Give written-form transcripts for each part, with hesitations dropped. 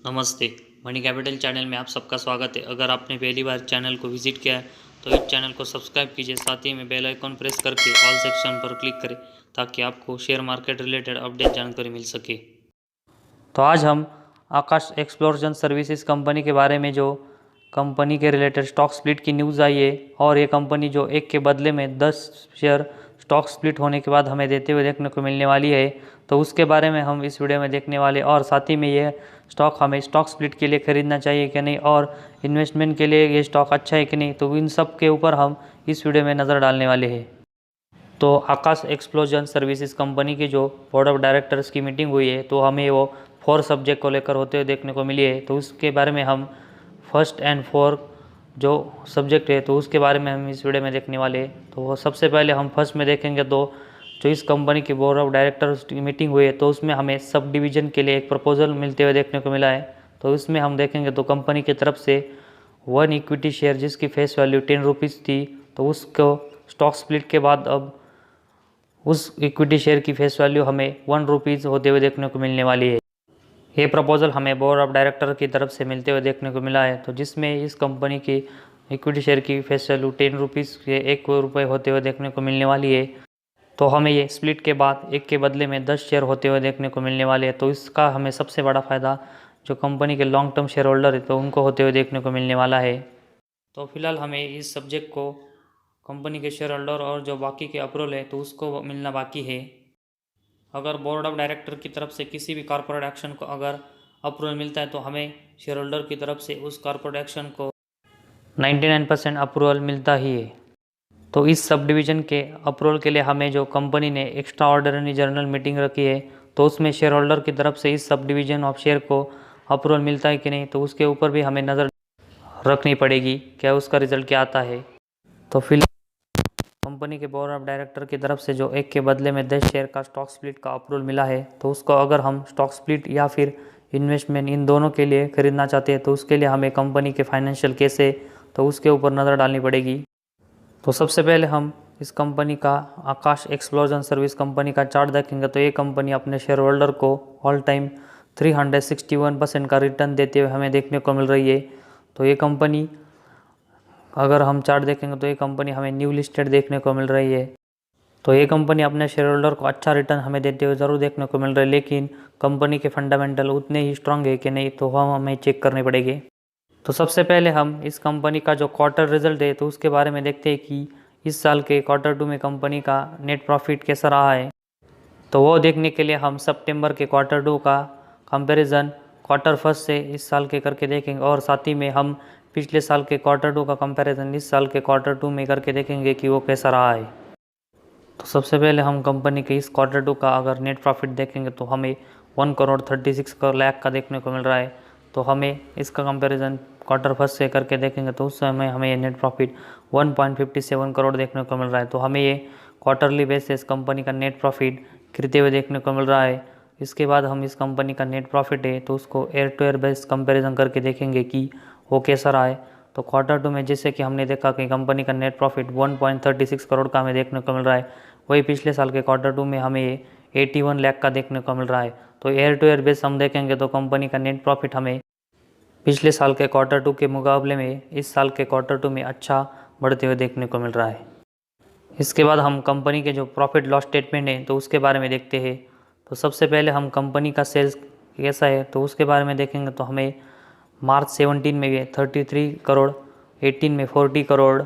नमस्ते। Money capital channel में आप सबका स्वागत है। अगर आपने पहली बार चैनल को विजिट किया है तो इस चैनल को सब्सक्राइब कीजिए, साथ ही में बेल आइकन प्रेस करके ऑल सेक्शन पर क्लिक करें ताकि आपको शेयर मार्केट रिलेटेड अपडेट जानकारी मिल सके। तो आज हम आकाश एक्सप्लोजन सर्विसेज कंपनी के बारे में, जो कंपनी के रिलेटेड स्टॉक स्प्लिट की न्यूज़ आई है और ये कंपनी जो एक के बदले में 10 शेयर स्टॉक स्प्लिट होने के बाद हमें देते हुए देखने को मिलने वाली है, तो उसके बारे में हम इस वीडियो में देखने वाले। और साथ ही में ये स्टॉक हमें स्टॉक स्प्लिट के लिए ख़रीदना चाहिए कि नहीं, और इन्वेस्टमेंट के लिए ये स्टॉक अच्छा है कि नहीं, तो इन सब के ऊपर हम इस वीडियो में नज़र डालने वाले हैं। तो आकाश एक्सप्लोजन सर्विसेज कंपनी की जो बोर्ड ऑफ डायरेक्टर्स की मीटिंग हुई है, तो हमें वो 4 सब्जेक्ट को लेकर होते हुए देखने को मिली है। तो उसके बारे में हम फर्स्ट एंड 4 जो सब्जेक्ट है तो उसके बारे में हम इस वीडियो में देखने वाले हैं। तो सबसे पहले हम फर्स्ट में देखेंगे तो जो इस कंपनी की बोर्ड ऑफ डायरेक्टर्स की मीटिंग हुई है, तो उसमें हमें सब डिवीज़न के लिए एक प्रपोजल मिलते हुए देखने को मिला है। तो उसमें हम देखेंगे तो कंपनी की तरफ से 1 इक्विटी शेयर जिसकी फेस वैल्यू 10 रुपीज़ थी, तो उसको स्टॉक स्प्लिट के बाद अब उस इक्विटी शेयर की फेस वैल्यू हमें 1 रुपीज़ होते हुए देखने को मिलने वाली है। ये प्रपोजल हमें बोर्ड ऑफ डायरेक्टर की तरफ से मिलते हुए देखने को मिला है, तो जिसमें इस कंपनी की इक्विटी शेयर की फेस वैल्यू 10 रुपीज़ के 1 रुपये होते हुए देखने को मिलने वाली है। तो हमें ये स्प्लिट के बाद एक के बदले में 10 शेयर होते हुए देखने को मिलने वाले हैं। तो इसका हमें सबसे बड़ा फ़ायदा जो कंपनी के लॉन्ग टर्म शेयर होल्डर है तो उनको होते हुए देखने को मिलने वाला है। तो फिलहाल हमें इस सब्जेक्ट को कंपनी के शेयर होल्डर और जो बाकी के अप्रूवल है तो उसको मिलना बाकी है। अगर बोर्ड ऑफ डायरेक्टर की तरफ से किसी भी कॉर्पोरेट एक्शन को अगर अप्रूवल मिलता है तो हमें शेयर होल्डर की तरफ से उस कॉर्पोरेट एक्शन को 99% अप्रूवल मिलता ही है। तो इस सब डिवीज़न के अप्रूवल के लिए हमें जो कंपनी ने एक्स्ट्रा ऑर्डिनरी जनरल मीटिंग रखी है, तो उसमें शेयर होल्डर की तरफ से इस सब डिवीज़न ऑफ शेयर को अप्रूवल मिलता है कि नहीं, तो उसके ऊपर भी हमें नज़र रखनी पड़ेगी क्या उसका रिजल्ट क्या आता है। तो फिलहाल कंपनी के बोर्ड ऑफ डायरेक्टर की तरफ से जो एक के बदले में 10 शेयर का स्टॉक स्प्लिट का अप्रूवल मिला है, तो उसको अगर हम स्टॉक स्प्लिट या फिर इन्वेस्टमेंट इन दोनों के लिए खरीदना चाहते हैं तो उसके लिए हमें कंपनी के फाइनेंशियल कैसे तो उसके ऊपर नज़र डालनी पड़ेगी। तो सबसे पहले हम इस कंपनी का आकाश एक्सप्लोजन सर्विस कंपनी का चार्ट देखेंगे, तो ये कंपनी अपने शेयर होल्डर को ऑल टाइम 361% का रिटर्न देते हुए हमें देखने को मिल रही है। तो ये कंपनी अगर हम चार्ट देखेंगे तो ये कंपनी हमें न्यू लिस्टेड देखने को मिल रही है। तो ये कंपनी अपने शेयर होल्डर को अच्छा रिटर्न हमें देते हुए ज़रूर देखने को मिल रहा है, लेकिन कंपनी के फंडामेंटल उतने ही स्ट्रांग है कि नहीं, तो हम हमें चेक करने पड़ेंगे। तो सबसे पहले हम इस कंपनी का जो क्वार्टर रिजल्ट है तो उसके बारे में देखते हैं कि इस साल के Q2 में कंपनी का नेट प्रॉफिट कैसा रहा है। तो वो देखने के लिए हम सितंबर के Q2 का कंपैरिजन Q1 से इस साल के करके देखेंगे, और साथ ही में हम पिछले साल के Q2 का कंपैरिजन इस साल के Q2 में करके देखेंगे कि वो कैसा रहा है। तो सबसे पहले हम कंपनी के इस Q2 का अगर नेट प्रॉफिट देखेंगे तो हमें 1,36 करोड़ का देखने को मिल रहा है। तो हमें इसका कंपैरिजन Q1 से करके देखेंगे तो उस समय हमें ये नेट प्रॉफिट 1.57 करोड़ देखने को मिल रहा है। तो हमें ये क्वार्टरली बेसिस कंपनी का नेट प्रॉफिट गिरते हुए देखने को मिल रहा है। इसके बाद हम इस कंपनी का नेट प्रॉफिट है तो उसको year two year base comparison करके देखेंगे कि वो कैसा रहा है। तो Q2 में जैसे कि हमने देखा कि कंपनी का नेट प्रॉफिट 1.36 करोड़ का हमें देखने को मिल रहा है, वही पिछले साल के Q2 में हमें ये 81 लाख का देखने को मिल रहा है। तो ईयर टू ईयर बेस हम देखेंगे तो कंपनी का नेट प्रॉफिट हमें पिछले साल के Q2 के मुकाबले में इस साल के Q2 में अच्छा बढ़ते हुए देखने को मिल रहा है। इसके बाद हम कंपनी के जो प्रॉफिट लॉस स्टेटमेंट है तो उसके बारे में देखते हैं। तो सबसे पहले हम कंपनी का सेल्स कैसा है तो उसके बारे में देखेंगे, तो हमें मार्च 17 में ये 33 करोड़, 18 में 40 करोड़,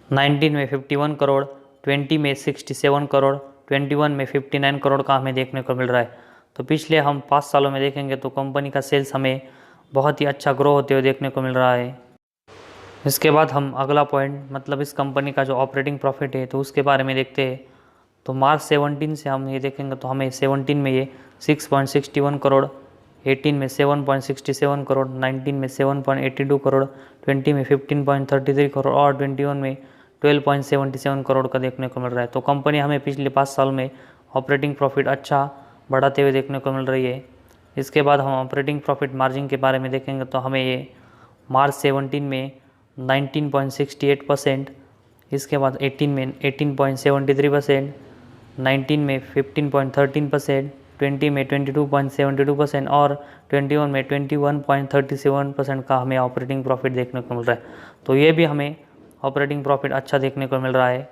19 में 51 करोड़, 20 में 67 करोड़, 21 में 59 करोड़ का हमें देखने को मिल रहा है। तो पिछले हम 5 सालों में देखेंगे तो कंपनी का सेल्स हमें बहुत ही अच्छा ग्रो होते हुए देखने को मिल रहा है। इसके बाद हम अगला पॉइंट मतलब इस कंपनी का जो ऑपरेटिंग प्रॉफिट है तो उसके बारे में देखते हैं। तो मार्च 17 से हम ये देखेंगे तो हमें 17 में ये 6.61 करोड़, 18 में 7.67 करोड़, 19 में 7.82 करोड़, 20 में 15.33 करोड़ और 21 में 12.77 करोड़ का देखने को मिल रहा है। तो कंपनी हमें पिछले 5 साल में ऑपरेटिंग प्रॉफिट अच्छा बढ़ाते हुए देखने को मिल रही है। इसके बाद हम ऑपरेटिंग प्रॉफिट मार्जिन के बारे में देखेंगे तो हमें ये मार्च 17 में 19.68%, इसके बाद 18 में 18.73%, 19 में 15.13%, 20 में 22.72% और 21 में 21.37% का हमें ऑपरेटिंग प्रॉफिट देखने को मिल रहा है। तो ये भी हमें ऑपरेटिंग प्रॉफिट अच्छा देखने को मिल रहा है।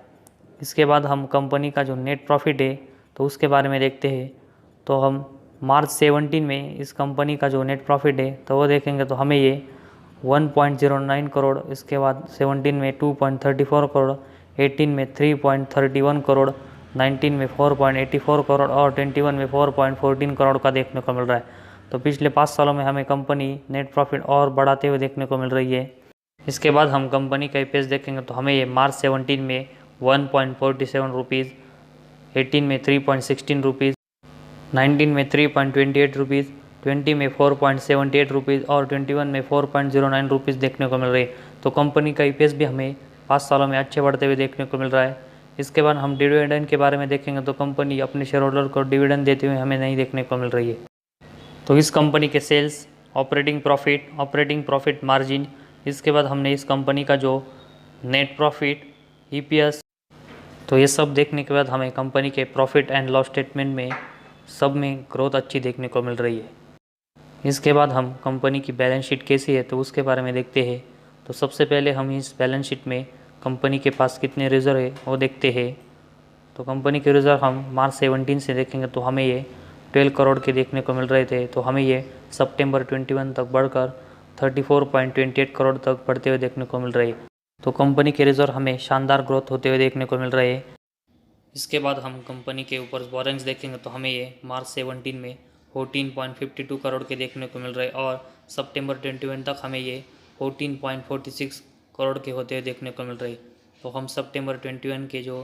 इसके बाद हम कंपनी का जो नेट प्रॉफिट है तो उसके बारे में देखते हैं। तो हम मार्च 17 में इस कंपनी का जो नेट प्रॉफिट है तो वो देखेंगे तो हमें ये 1.09 करोड़, इसके बाद 17 में 2.34 करोड़, 18 में 3.31 करोड़, 19 में 4.84 करोड़ और 21 में 4.14 करोड़ का देखने को मिल रहा है। तो पिछले 5 सालों में हमें कंपनी नेट प्रॉफिट और बढ़ाते हुए देखने को मिल रही है। इसके बाद हम कंपनी का ईपीएस देखेंगे तो हमें ये मार्च 17 में 1.47 रुपीज़, 18 में 3.16 रुपीज़, 19 में 3.28 रुपीज़, 20 में 4.78 रुपीज़ और 21 में 4.09 रुपीज़ देखने को मिल रही है। तो कंपनी का ईपीएस भी हमें 5 सालों में अच्छे बढ़ते हुए देखने को मिल रहा है। इसके बाद हम डिविडेंड के बारे में देखेंगे तो कंपनी अपने शेयर होल्डर को डिविडेंड देते हुए हमें नहीं देखने को मिल रही है। तो इस कंपनी के सेल्स, ऑपरेटिंग प्रॉफिट मार्जिन, इसके बाद हमने इस कंपनी का जो नेट प्रॉफिट, ईपीएस, तो ये सब देखने के बाद हमें कंपनी के प्रॉफिट एंड लॉस स्टेटमेंट में सब में ग्रोथ अच्छी देखने को मिल रही है। इसके बाद हम कंपनी की बैलेंस शीट कैसी है तो उसके बारे में देखते हैं। तो सबसे पहले हम इस बैलेंस शीट में कंपनी के पास कितने रिजर्व है वो देखते हैं। तो कंपनी के रिजर्व हम मार्च 17 से देखेंगे तो हमें ये 12 करोड़ के देखने को मिल रहे थे। तो हमें ये सितंबर 21 तक बढ़कर 34.28 करोड़ तक बढ़ते हुए देखने को मिल रही है। तो कंपनी के रिजर्व हमें शानदार ग्रोथ होते हुए देखने को मिल रहे हैं। इसके बाद हम कंपनी के ऊपर बोरेंग्स देखेंगे तो हमें ये मार्च 17 में 14.52 करोड़ के देखने को मिल रहे हैं और सितंबर 21 तक हमें ये 14.46 करोड़ के होते हुए देखने को मिल रहे हैं। तो हम सितंबर 21 के जो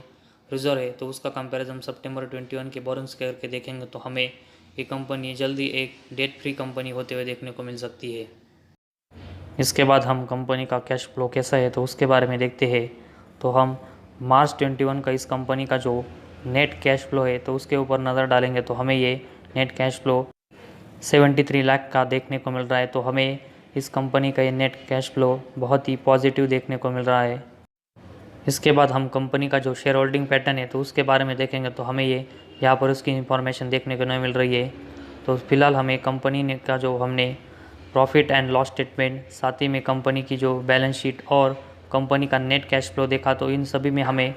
रिजर्व है तो उसका कंपैरिजन सितंबर 21 के बोरेंग्स करके देखेंगे तो हमें ये कंपनी जल्दी एक डेट फ्री कंपनी होते हुए देखने को मिल सकती है। इसके बाद हम कंपनी का कैश फ्लो कैसा है तो उसके बारे में देखते हैं। तो हम मार्च 21 का इस कंपनी का जो नेट कैश फ्लो है तो उसके ऊपर नज़र डालेंगे तो हमें ये नेट कैश फ्लो 73 लाख का देखने को मिल रहा है। तो हमें इस कंपनी का ये नेट कैश फ्लो बहुत ही पॉजिटिव देखने को मिल रहा है। इसके बाद हम कंपनी का जो शेयर होल्डिंग पैटर्न है तो उसके बारे में देखेंगे तो हमें ये यहाँ पर उसकी इंफॉर्मेशन देखने को नहीं मिल रही है। तो फिलहाल हमें कंपनी ने का जो हमने प्रॉफिट एंड लॉस स्टेटमेंट, साथ ही में कंपनी की जो बैलेंस शीट और कंपनी का नेट कैश फ्लो देखा तो इन सभी में हमें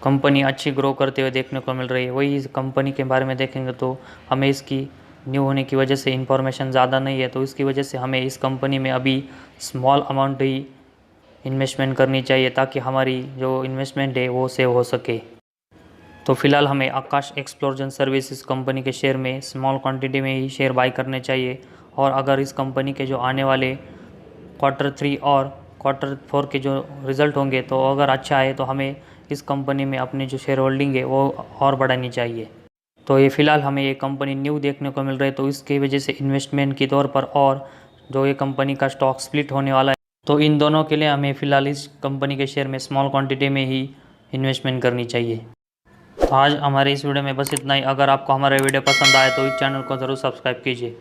कंपनी अच्छी ग्रो करते हुए देखने को मिल रही है। वही इस कंपनी के बारे में देखेंगे तो हमें इसकी न्यू होने की वजह से इन्फॉर्मेशन ज़्यादा नहीं है, तो इसकी वजह से हमें इस कंपनी में अभी स्मॉल अमाउंट ही इन्वेस्टमेंट करनी चाहिए ताकि हमारी जो इन्वेस्टमेंट है वो सेव हो सके। तो फिलहाल हमें आकाश एक्सप्लोजन सर्विसेज कंपनी के शेयर में स्मॉल क्वांटिटी में ही शेयर बाई करने चाहिए। और अगर इस कंपनी के जो आने वाले Q3 और Q4 के जो रिज़ल्ट होंगे तो अगर अच्छा आए तो हमें इस कंपनी में अपनी जो शेयर होल्डिंग है वो और बढ़ानी चाहिए। तो ये फ़िलहाल हमें ये कंपनी न्यू देखने को मिल रही है तो इसकी वजह से इन्वेस्टमेंट के तौर पर और जो ये कंपनी का स्टॉक स्प्लिट होने वाला है तो इन दोनों के लिए हमें फ़िलहाल इस कंपनी के शेयर में स्मॉल क्वांटिटी में ही इन्वेस्टमेंट करनी चाहिए। तो आज हमारे इस वीडियो में बस इतना ही। अगर आपको हमारा वीडियो पसंद आए तो इस चैनल को ज़रूर सब्सक्राइब कीजिए।